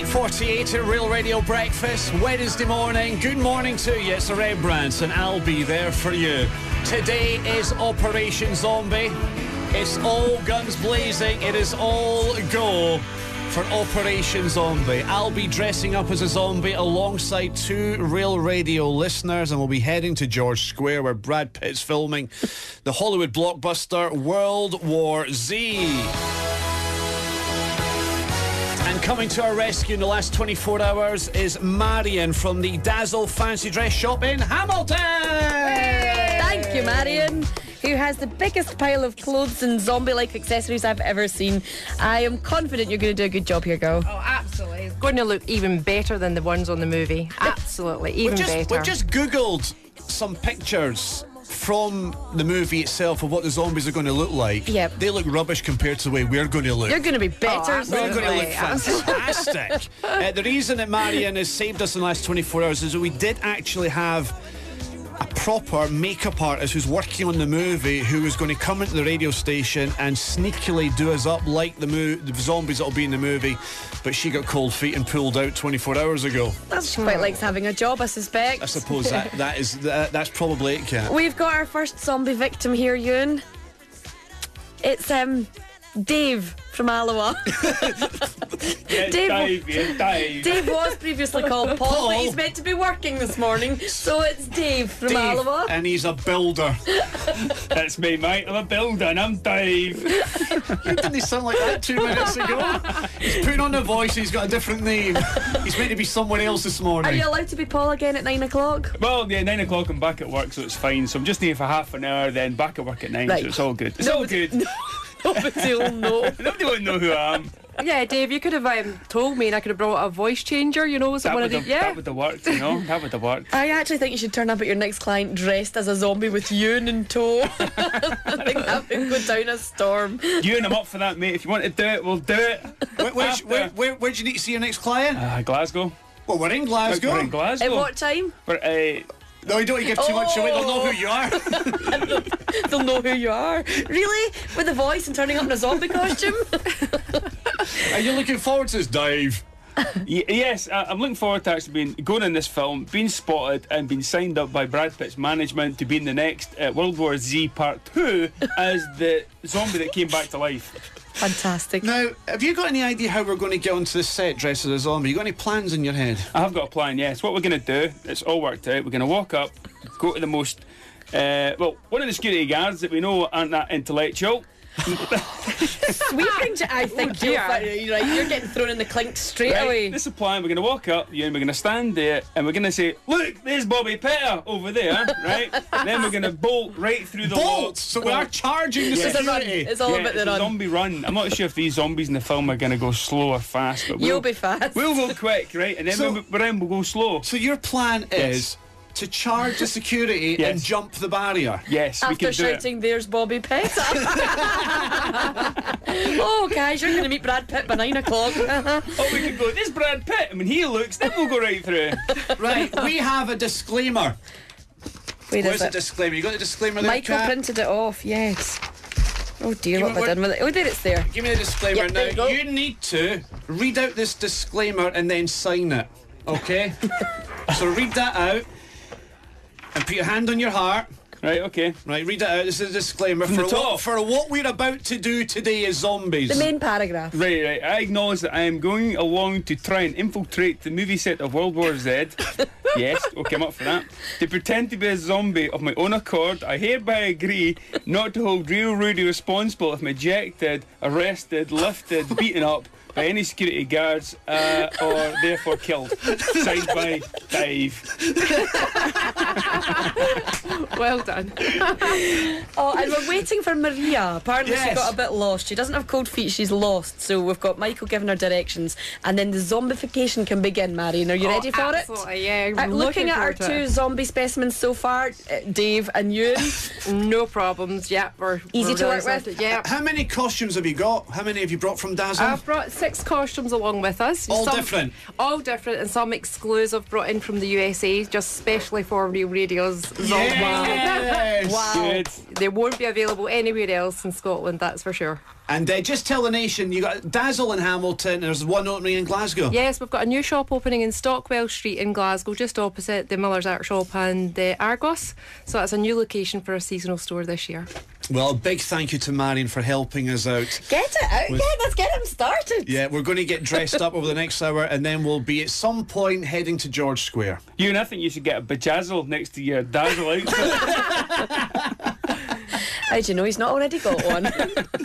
8:48 at Real Radio Breakfast, Wednesday morning. Good morning to you. It's the Red Brands, and I'll be there for you. Today is Operation Zombie. It's all guns blazing. It is all go for Operation Zombie. I'll be dressing up as a zombie alongside two Real Radio listeners, and we'll be heading to George Square, where Brad Pitt's filming the Hollywood blockbuster World War Z. And coming to our rescue in the last 24 hours is Marion from the Dazzle Fancy Dress Shop in Hamilton. Thank you, Marion, who has the biggest pile of clothes and zombie-like accessories I've ever seen. I am confident you're going to do a good job here, girl. Oh, absolutely. It's going to look even better than the ones on the movie. Absolutely, even better. We've just Googled some pictures from the movie itself of what the zombies are going to look like. Yep. They look rubbish compared to the way we're going to look. You're going to be better. We're going to look fantastic. The reason that Marion has saved us in the last 24 hours is that we did actually have a proper makeup artist who's working on the movie, who was going to come into the radio station and sneakily do us up like the zombies that'll be in the movie, but she got cold feet and pulled out 24 hours ago. That's quite likes having a job, I suspect. I suppose that's probably it, Kat. We've got our first zombie victim here, Ewan. It's Dave from Alloa. Dave was previously called Paul, but he's meant to be working this morning, so it's Dave from Alloa. And he's a builder. That's me, mate. I'm a builder and I'm Dave. Didn't he sound like that 2 minutes ago? He's putting on a voice, he's got a different name. He's meant to be someone else this morning. Are you allowed to be Paul again at 9 o'clock? Well, yeah, 9 o'clock I'm back at work, so it's fine. So I'm just here for half an hour, then back at work at 9, right. So it's all good. It's all good. Nobody will know. Nobody will know who I am. Yeah, Dave, you could have told me and I could have brought a voice changer, you know. That would have worked, you know. That would have worked. I actually think you should turn up at your next client dressed as a zombie with Ewan in tow. I think that would go down a storm. Ewan, I'm up for that, mate. If you want to do it, we'll do it. Where do you need to see your next client? Glasgow. Well, we're in Glasgow. We're in Glasgow. At what time? No, you don't give too much away. They'll know who you are. They'll know who you are. Really? With the voice and turning up in a zombie costume? Are you looking forward to this, Dave? Yes, I'm looking forward to actually going in this film, being spotted and being signed up by Brad Pitt's management to be in the next World War Z Part 2 as the zombie that came back to life. Fantastic. Now, have you got any idea how we're going to get onto the set dressed as a zombie? You got any plans in your head? I have got a plan, yes. What we're going to do, it's all worked out. We're going to walk up, go to the most... one of the security guards that we know aren't that intellectual. Sweeping, I think you're getting thrown in the clink straight away. This is the plan. We're going to walk up, and we're going to stand there, and we're going to say, "Look, there's Bobby Pitter over there," right? And then we're going to bolt right through the wall. So we are charging the security. It's all about the run. Zombie run. I'm not sure if these zombies in the film are going to go slow or fast, but you'll be fast. We'll go quick, right? And then when we're in, we'll go slow. So your plan is to charge the security and jump the barrier. Yes, we can do it. After shouting, "There's Bobby Pitt." Oh, guys, you're going to meet Brad Pitt by 9 o'clock. Oh, we can go, "This Brad Pitt." I mean, he looks. Then we'll go right through. Right, we have a disclaimer. Where's the disclaimer? You got the disclaimer there, Michael Kat? printed it off, yes. Oh dear, what have I done with it? Oh, there, it's there. Give me the disclaimer there now. you You need to read out this disclaimer and then sign it, okay? So read that out and put your hand on your heart. Right, okay. Right, read it out. This is a disclaimer From the top. For what we're about to do today is zombies. The main paragraph. Right. I acknowledge that I am going along to try and infiltrate the movie set of World War Z. Yes, okay, I'm up for that. To pretend to be a zombie of my own accord, I hereby agree not to hold Real Radio responsible if I'm ejected, arrested, lifted, beaten up by any security guards or therefore killed. Signed by Dave. Well done. Oh, and we're waiting for Maria. Apparently she got a bit lost. She doesn't have cold feet, she's lost. So we've got Michael giving her directions, and then the zombification can begin, Marion. Are you ready for absolutely, it? Yeah. Looking at our two zombie specimens so far, Dave and Ewan. No problems. Yeah, we're easy to work with. Yeah. How many costumes have you got? How many have you brought from Dazzle? I've brought 6 costumes along with us. All different? All different, and some exclusive brought in from the USA, just specially for Real Radio's zombie. Yes. Wow. Good. They won't be available anywhere else in Scotland, that's for sure. And just tell the nation, you got Dazzle in Hamilton, there's one opening in Glasgow. Yes, we've got a new shop opening in Stockwell Street in Glasgow, just opposite the Miller's Art Shop and the Argos. So that's a new location for a seasonal store this year. Well, a big thank you to Marion for helping us out. Get it out, let's get him started. Yeah, we're going to get dressed up over the next hour, and then we'll be at some point heading to George Square. And I think you should get a bejazzle next to your Dazzle outfit. How do you know he's not already got one?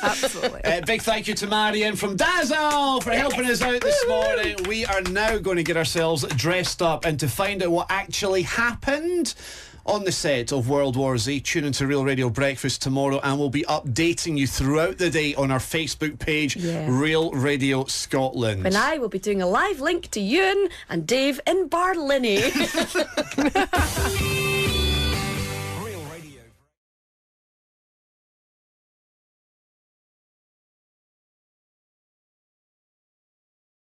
Absolutely. Big thank you to Marion from Dazzle for helping us out this morning. We are now going to get ourselves dressed up, and to find out what actually happened on the set of World War Z, tune into Real Radio Breakfast tomorrow, and we'll be updating you throughout the day on our Facebook page, Real Radio Scotland. And I will be doing a live link to Ewan and Dave in Barlinnie.